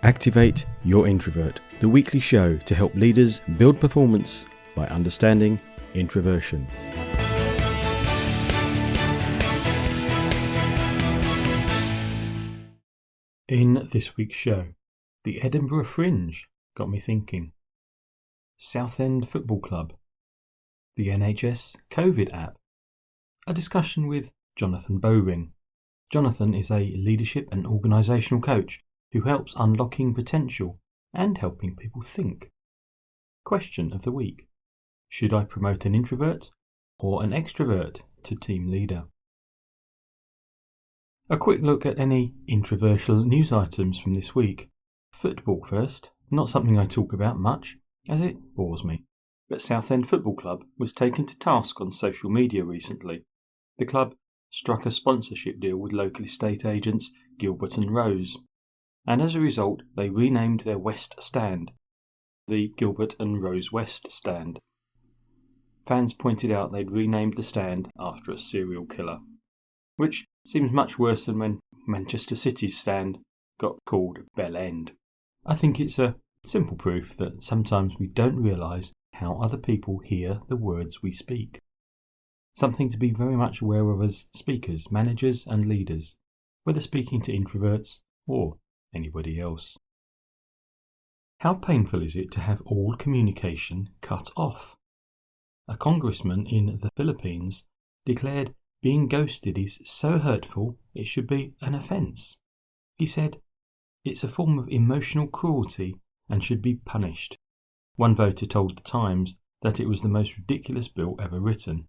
Activate Your Introvert, the weekly show to help leaders build performance by understanding introversion. In this week's show, the Edinburgh Fringe got me thinking, Southend Football Club, the NHS COVID app, a discussion with Jonathan Bowring. Jonathan is a leadership and organisational coach who helps unlocking potential and helping people think. Question of the week: should I promote an introvert or an extrovert to team leader? A quick look at any introversial news items from this week. Football first, not something I talk about much, as it bores me. But Southend Football Club was taken to task on social media recently. The club struck a sponsorship deal with local estate agents Gilbert and Rose, and as a result they renamed their West Stand the Gilbert and Rose West Stand. Fans pointed out they'd renamed the stand after a serial killer, which seems much worse than when Manchester City's stand got called Bell End. I think it's a simple proof that sometimes we don't realise how other people hear the words we speak. Something to be very much aware of as speakers, managers and leaders, whether speaking to introverts or anybody else. How painful is it to have all communication cut off? A congressman in the Philippines declared being ghosted is so hurtful it should be an offence. He said, "It's a form of emotional cruelty and should be punished." One voter told The Times that it was the most ridiculous bill ever written.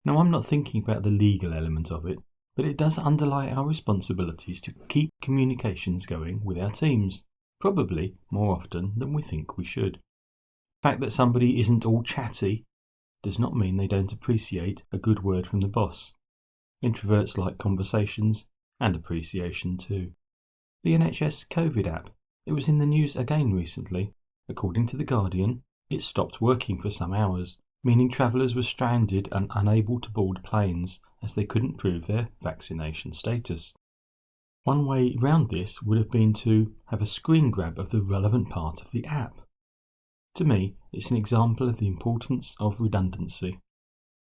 Now, I'm not thinking about the legal element of it, but it does underlie our responsibilities to keep communications going with our teams, probably more often than we think we should. The fact that somebody isn't all chatty does not mean they don't appreciate a good word from the boss. Introverts like conversations and appreciation too. The NHS COVID app. It was in the news again recently. According to The Guardian, it stopped working for some hours, meaning travellers were stranded and unable to board planes as they couldn't prove their vaccination status. One way round this would have been to have a screen grab of the relevant part of the app. To me, it's an example of the importance of redundancy.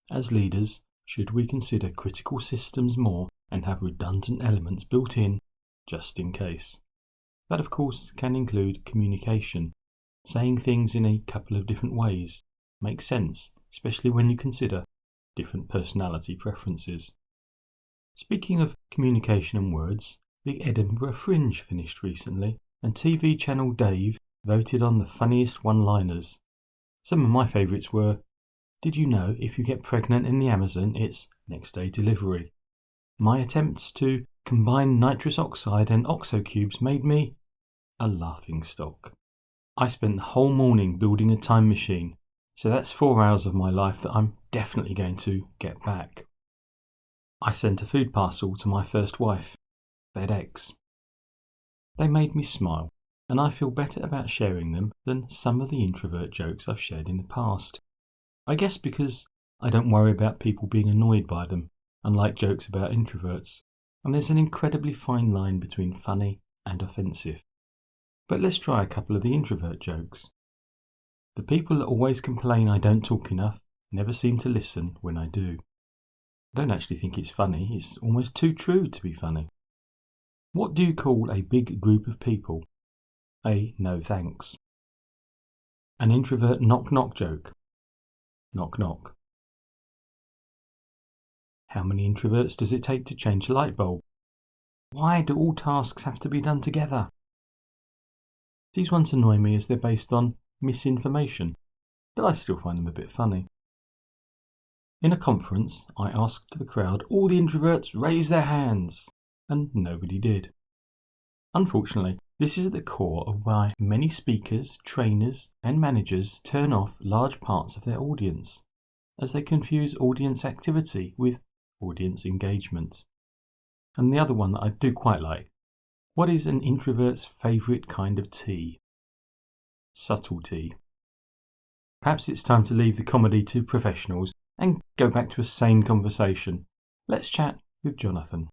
As leaders, should we consider critical systems more and have redundant elements built in, just in case? That, of course, can include communication. Saying things in a couple of different ways makes sense, especially when you consider different personality preferences. Speaking of communication and words, the Edinburgh Fringe finished recently, and TV channel Dave voted on the funniest one-liners. Some of my favourites were, "Did you know if you get pregnant in the Amazon, it's next-day delivery?" "My attempts to combine nitrous oxide and oxo cubes made me a laughingstock." "I spent the whole morning building a time machine, so that's 4 hours of my life that I'm definitely going to get back." "I sent a food parcel to my first wife, FedEx." They made me smile, and I feel better about sharing them than some of the introvert jokes I've shared in the past. I guess because I don't worry about people being annoyed by them, unlike jokes about introverts, and there's an incredibly fine line between funny and offensive. But let's try a couple of the introvert jokes. "The people that always complain I don't talk enough never seem to listen when I do." I don't actually think it's funny, it's almost too true to be funny. "What do you call a big group of people?" "A no thanks." An introvert knock-knock joke. Knock knock. How many introverts does it take to change a light bulb? Why do all tasks have to be done together? These ones annoy me as they're based on misinformation, but I still find them a bit funny. In a conference, I asked the crowd, "All the introverts raise their hands," and nobody did. Unfortunately, this is at the core of why many speakers, trainers and managers turn off large parts of their audience, as they confuse audience activity with audience engagement. And the other one that I do quite like: what is an introvert's favourite kind of tea? Subtlety. Perhaps it's time to leave the comedy to professionals and go back to a sane conversation. Let's chat with Jonathan.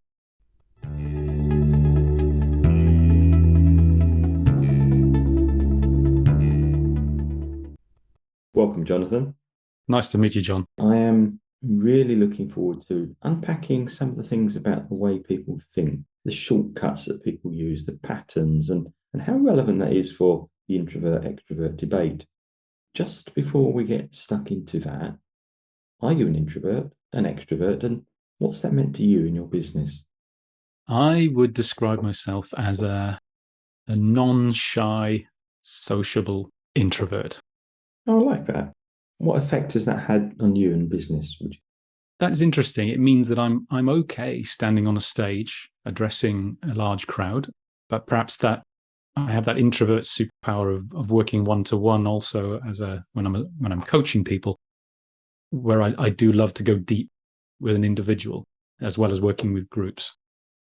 Welcome, Jonathan. Nice to meet you, John. I am really looking forward to unpacking some of the things about the way people think, the shortcuts that people use, the patterns, and how relevant that is for the introvert extrovert debate. Just before we get stuck into that, are you an introvert, an extrovert, and what's that meant to you in your business? I would describe myself as a non-shy, sociable introvert. Oh, I like that. What effect has that had on you and business? That's interesting. It means that I'm okay standing on a stage addressing a large crowd, but perhaps that I have that introvert superpower of working one-to-one also when I'm coaching people, where I do love to go deep with an individual as well as working with groups.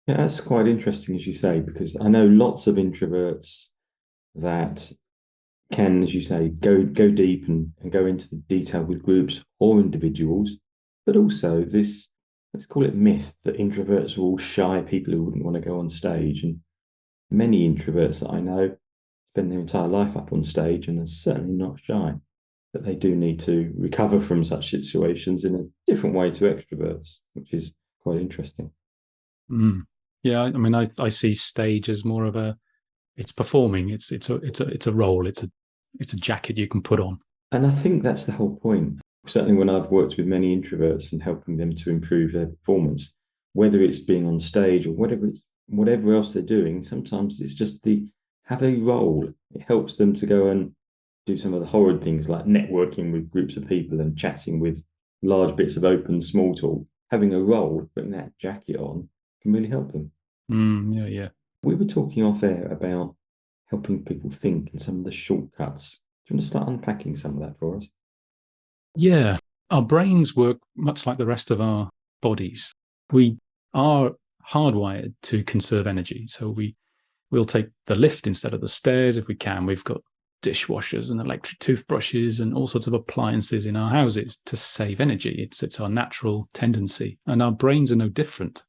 Yeah, that's quite interesting, as you say, because I know lots of introverts that can, as you say, go deep and go into the detail with groups or individuals, but also this, let's call it myth that introverts are all shy people who wouldn't want to go on stage. And many introverts that I know spend their entire life up on stage and are certainly not shy. But they do need to recover from such situations in a different way to extroverts, which is quite interesting. Mm. Yeah, I mean, I see stage as more of it's performing. It's a role. It's a jacket you can put on. And I think that's the whole point. Certainly, when I've worked with many introverts and helping them to improve their performance, whether it's being on stage or whatever else they're doing, sometimes it's just the have a role. It helps them to go and do some of the horrid things like networking with groups of people and chatting with large bits of open small talk. Having a role, putting that jacket on, can really help them. Yeah, yeah. We were talking off air about helping people think and some of the shortcuts. Do you want to start unpacking some of that for us? Yeah, our brains work much like the rest of our bodies. We are hardwired to conserve energy. So we'll take the lift instead of the stairs if we can. We've got dishwashers and electric toothbrushes and all sorts of appliances in our houses to save energy. It's our natural tendency. And our brains are no different.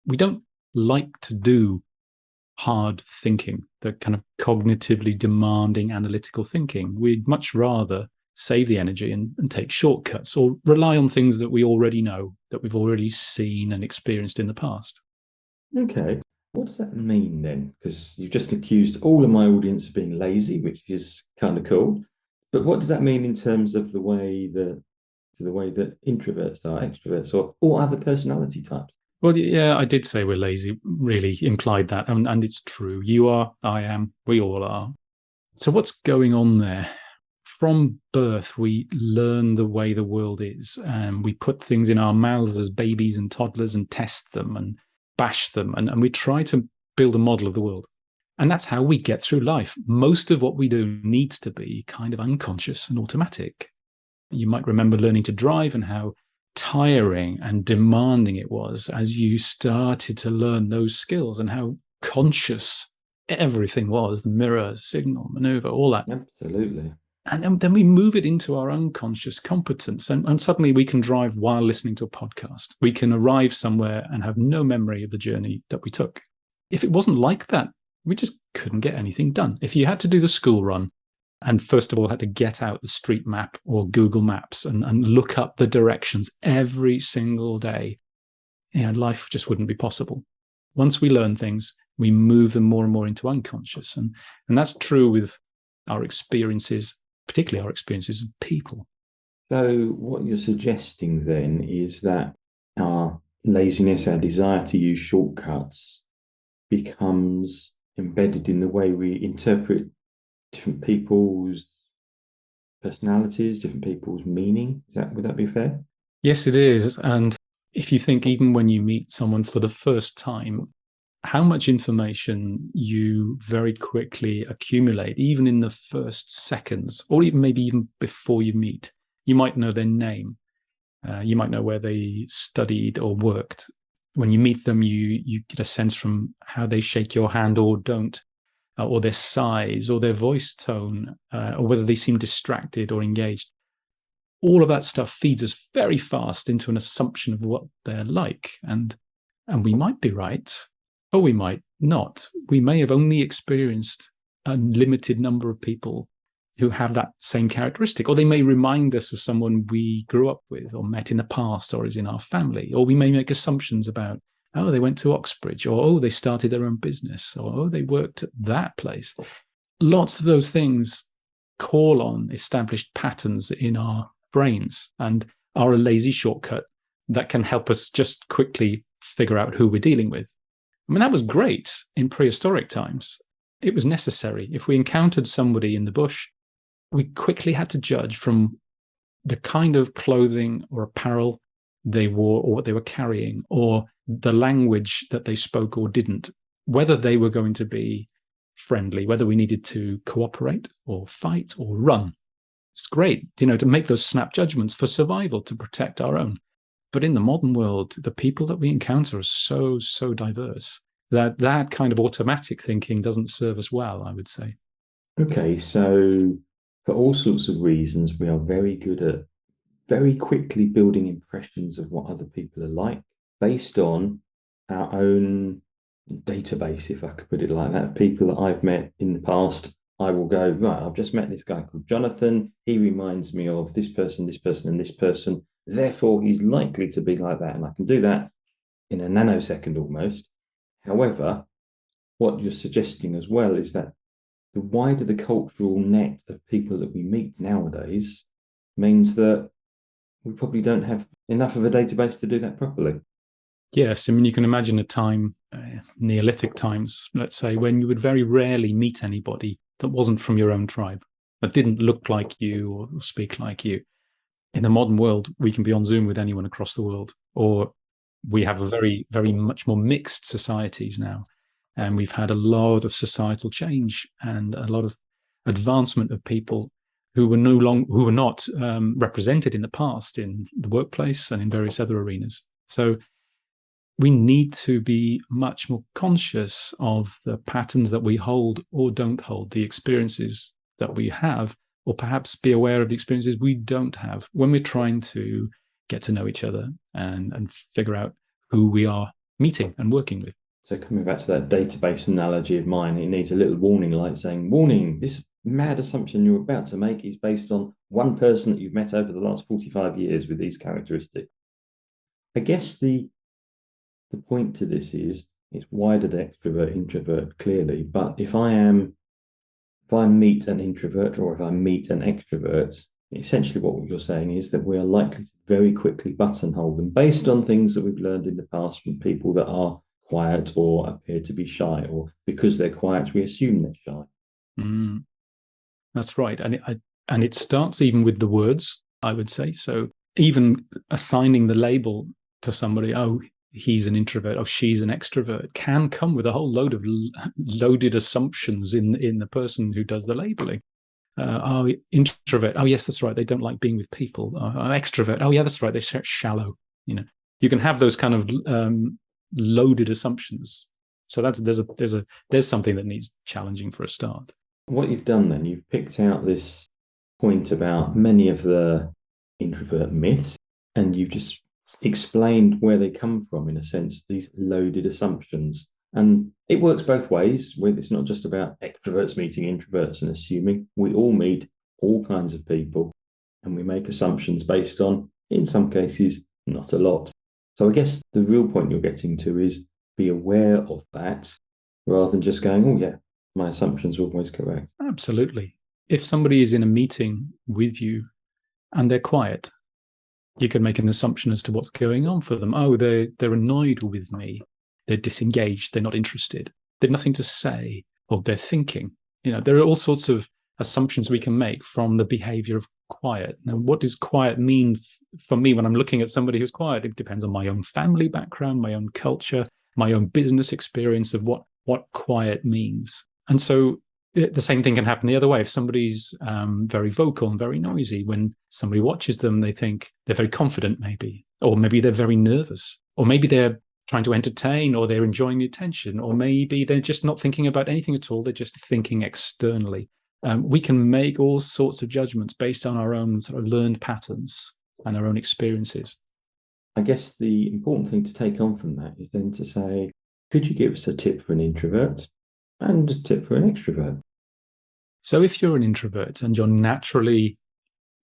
We don't like to do hard thinking, the kind of cognitively demanding analytical thinking. We'd much rather save the energy and take shortcuts or rely on things that we already know, that we've already seen and experienced in the past. Okay. What does that mean then? Because you've just accused all of my audience of being lazy, which is kind of cool. But what does that mean in terms of the way that introverts are, extroverts, or other personality types? Well, yeah, I did say we're lazy, really implied that. And it's true. You are, I am, we all are. So what's going on there? From birth, we learn the way the world is, and we put things in our mouths as babies and toddlers and test them and bash them, and we try to build a model of the world. And that's how we get through life. Most of what we do needs to be kind of unconscious and automatic. You might remember learning to drive and how tiring and demanding it was as you started to learn those skills and how conscious everything was, the mirror, signal, maneuver, all that. Absolutely. And then we move it into our unconscious competence. And suddenly we can drive while listening to a podcast. We can arrive somewhere and have no memory of the journey that we took. If it wasn't like that, we just couldn't get anything done. If you had to do the school run and first of all had to get out the street map or Google Maps and look up the directions every single day, life just wouldn't be possible. Once we learn things, we move them more and more into unconscious. And that's true with our experiences, particularly our experiences of people. So, what you're suggesting then is that our laziness, our desire to use shortcuts, becomes embedded in the way we interpret different people's personalities, different people's meaning. Would that be fair? Yes, it is. And if you think even when you meet someone for the first time, how much information you very quickly accumulate, even in the first seconds, or even maybe even before you meet. You might know their name. You might know where they studied or worked. When you meet them, you get a sense from how they shake your hand or don't, or their size or their voice tone, or whether they seem distracted or engaged. All of that stuff feeds us very fast into an assumption of what they're like. And we might be right, or we might not. We may have only experienced a limited number of people who have that same characteristic, or they may remind us of someone we grew up with or met in the past or is in our family, or we may make assumptions about, oh, they went to Oxbridge, or oh, they started their own business, or oh, they worked at that place. Lots of those things call on established patterns in our brains and are a lazy shortcut that can help us just quickly figure out who we're dealing with. I mean, that was great in prehistoric times. It was necessary. If we encountered somebody in the bush, we quickly had to judge from the kind of clothing or apparel they wore or what they were carrying or the language that they spoke or didn't, whether they were going to be friendly, whether we needed to cooperate or fight or run. It's great, to make those snap judgments for survival, to protect our own. But in the modern world, the people that we encounter are so, so diverse that kind of automatic thinking doesn't serve us well, I would say. Okay, so for all sorts of reasons, we are very good at very quickly building impressions of what other people are like based on our own database, if I could put it like that, people that I've met in the past. I will go, right, I've just met this guy called Jonathan. He reminds me of this person, and this person. Therefore, he's likely to be like that. And I can do that in a nanosecond almost. However, what you're suggesting as well is that the wider the cultural net of people that we meet nowadays means that we probably don't have enough of a database to do that properly. Yes, I mean, you can imagine a time, Neolithic times, let's say, when you would very rarely meet anybody that wasn't from your own tribe, that didn't look like you or speak like you. In the modern world, we can be on Zoom with anyone across the world, or we have a very, very much more mixed societies now. And we've had a lot of societal change and a lot of advancement of people who were not represented in the past in the workplace and in various other arenas. So we need to be much more conscious of the patterns that we hold or don't hold, the experiences that we have, or perhaps be aware of the experiences we don't have when we're trying to get to know each other and figure out who we are meeting and working with. So coming back to that database analogy of mine, it needs a little warning light saying, warning, this mad assumption you're about to make is based on one person that you've met over the last 45 years with these characteristics. I guess the point to this is it's wider than extrovert, introvert, clearly. But if I meet an introvert or if I meet an extrovert, essentially what you're saying is that we are likely to very quickly buttonhole them based on things that we've learned in the past from people that are quiet or appear to be shy, or because they're quiet, we assume they're shy. That's right. And it starts even with the words, I would say. So even assigning the label to somebody, oh, he's an introvert, oh, she's an extrovert, can come with a whole load of loaded assumptions in the person who does the labeling. Oh, introvert, oh, yes, that's right, they don't like being with people. Extrovert, oh, yeah, that's right, they're shallow. You can have those kind of loaded assumptions. So there's something that needs challenging for a start. What you've done then, you've picked out this point about many of the introvert myths, and you've just explained where they come from, in a sense, these loaded assumptions. And it works both ways. It's not just about extroverts meeting introverts and assuming. We all meet all kinds of people, and we make assumptions based on, in some cases, not a lot. So I guess the real point you're getting to is be aware of that rather than just going, oh, yeah, my assumptions were always correct. Absolutely. If somebody is in a meeting with you and they're quiet, you can make an assumption as to what's going on for them. Oh, they're annoyed with me. They're disengaged. They're not interested. They've nothing to say, or they're thinking. There are all sorts of assumptions we can make from the behavior of quiet. Now, what does quiet mean for me when I'm looking at somebody who's quiet? It depends on my own family background, my own culture, my own business experience of what quiet means. And so the same thing can happen the other way. If somebody's very vocal and very noisy, when somebody watches them, they think they're very confident, maybe, or maybe they're very nervous, or maybe they're trying to entertain, or they're enjoying the attention, or maybe they're just not thinking about anything at all. They're just thinking externally. We can make all sorts of judgments based on our own sort of learned patterns and our own experiences. I guess the important thing to take on from that is then to say, could you give us a tip for an introvert and a tip for an extrovert? So if you're an introvert and you're naturally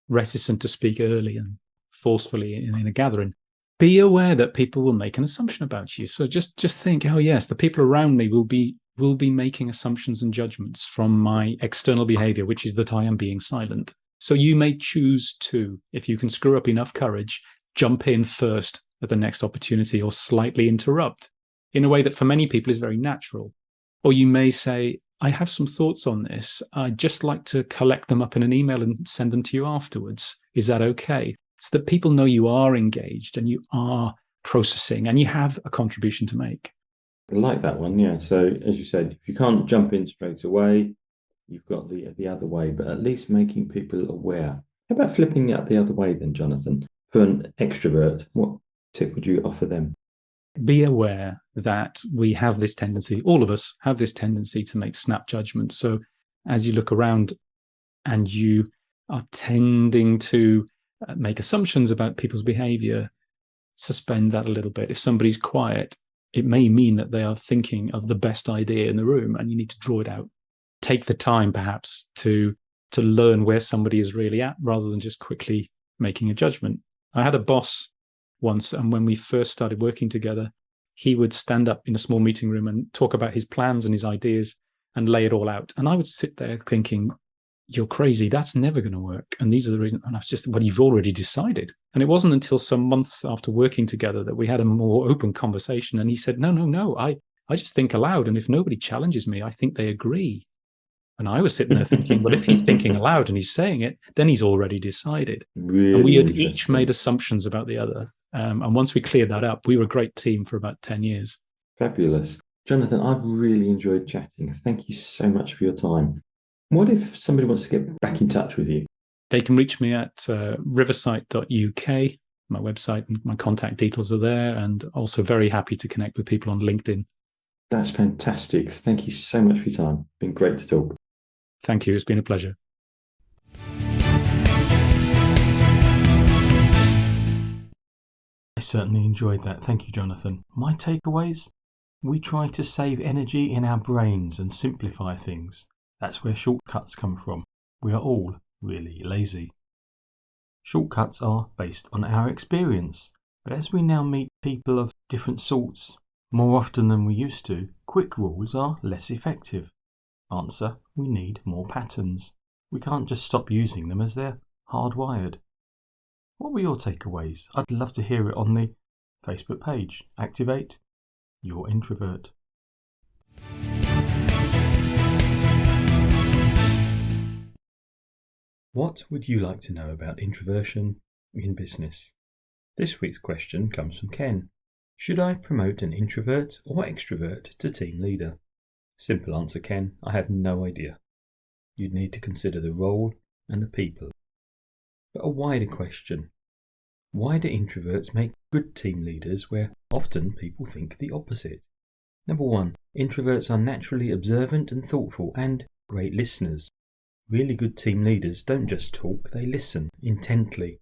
reticent to speak early and forcefully in a gathering, be aware that people will make an assumption about you. So just think, oh yes, the people around me will be making assumptions and judgments from my external behavior, which is that I am being silent. So you may choose to, if you can screw up enough courage, jump in first at the next opportunity or slightly interrupt in a way that for many people is very natural. Or you may say, I have some thoughts on this. I'd just like to collect them up in an email and send them to you afterwards. Is that okay? So that people know you are engaged and you are processing and you have a contribution to make. I like that one, yeah. So as you said, if you can't jump in straight away, you've got the other way, but at least making people aware. How about flipping it the other way then, Jonathan? For an extrovert, what tip would you offer them? Be aware that we have this tendency, all of us have this tendency to make snap judgments. So as you look around and you are tending to make assumptions about people's behavior, suspend that a little bit. If somebody's quiet, it may mean that they are thinking of the best idea in the room and you need to draw it out. Take the time perhaps to learn where somebody is really at rather than just quickly making a judgment. I had a boss once, and when we first started working together, he would stand up in a small meeting room and talk about his plans and his ideas and lay it all out. And I would sit there thinking, you're crazy. That's never going to work. And these are the reasons. And I was just, well, you've already decided. And it wasn't until some months after working together that we had a more open conversation. And he said, no, I just think aloud. And if nobody challenges me, I think they agree. And I was sitting there thinking, well, if he's thinking aloud and he's saying it, then he's already decided. Really, and we had each made assumptions about the other. And once we cleared that up, we were a great team for about 10 years. Fabulous. Jonathan, I've really enjoyed chatting. Thank you so much for your time. What if somebody wants to get back in touch with you? They can reach me at riversite.uk. My website and my contact details are there, and also very happy to connect with people on LinkedIn. That's fantastic. Thank you so much for your time. It's been great to talk. Thank you. It's been a pleasure. I certainly enjoyed that. Thank you, Jonathan. My takeaways? We try to save energy in our brains and simplify things. That's where shortcuts come from. We are all really lazy. Shortcuts are based on our experience, but as we now meet people of different sorts, more often than we used to, quick rules are less effective. Answer: we need more patterns. We can't just stop using them as they're hardwired. What were your takeaways? I'd love to hear it on the Facebook page. Activate your introvert. What would you like to know about introversion in business? This week's question comes from Ken. Should I promote an introvert or extrovert to team leader? Simple answer, Ken. I have no idea. You'd need to consider the role and the people. But a wider question. Why do introverts make good team leaders where often people think the opposite? Number 1. Introverts are naturally observant and thoughtful and great listeners. Really good team leaders don't just talk, they listen intently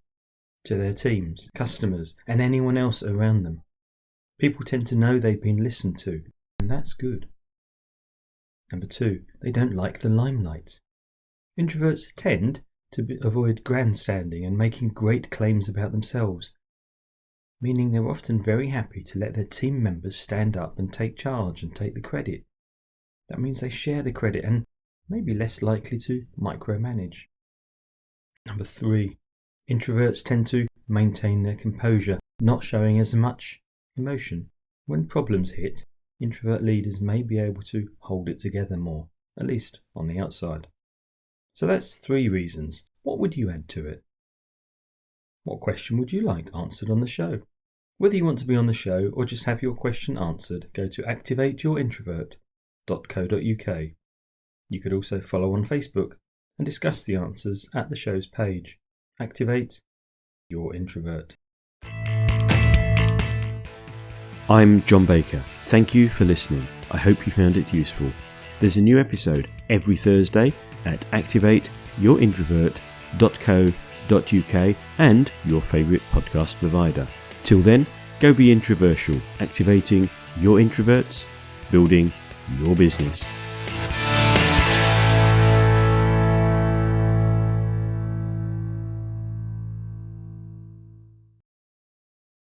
to their teams, customers, and anyone else around them. People tend to know they've been listened to, and that's good. Number 2, they don't like the limelight. Introverts tend to avoid grandstanding and making great claims about themselves, meaning they're often very happy to let their team members stand up and take charge and take the credit. That means they share the credit and may be less likely to micromanage. Number 3, introverts tend to maintain their composure, not showing as much emotion. When problems hit, introvert leaders may be able to hold it together more, at least on the outside. So that's 3 reasons. What would you add to it? What question would you like answered on the show? Whether you want to be on the show or just have your question answered, go to activateyourintrovert.co.uk. You could also follow on Facebook and discuss the answers at the show's page. Activate your introvert. I'm John Baker. Thank you for listening. I hope you found it useful. There's a new episode every Thursday at activateyourintrovert.co.uk and your favourite podcast provider. Till then, go be introversial, activating your introverts, building your business.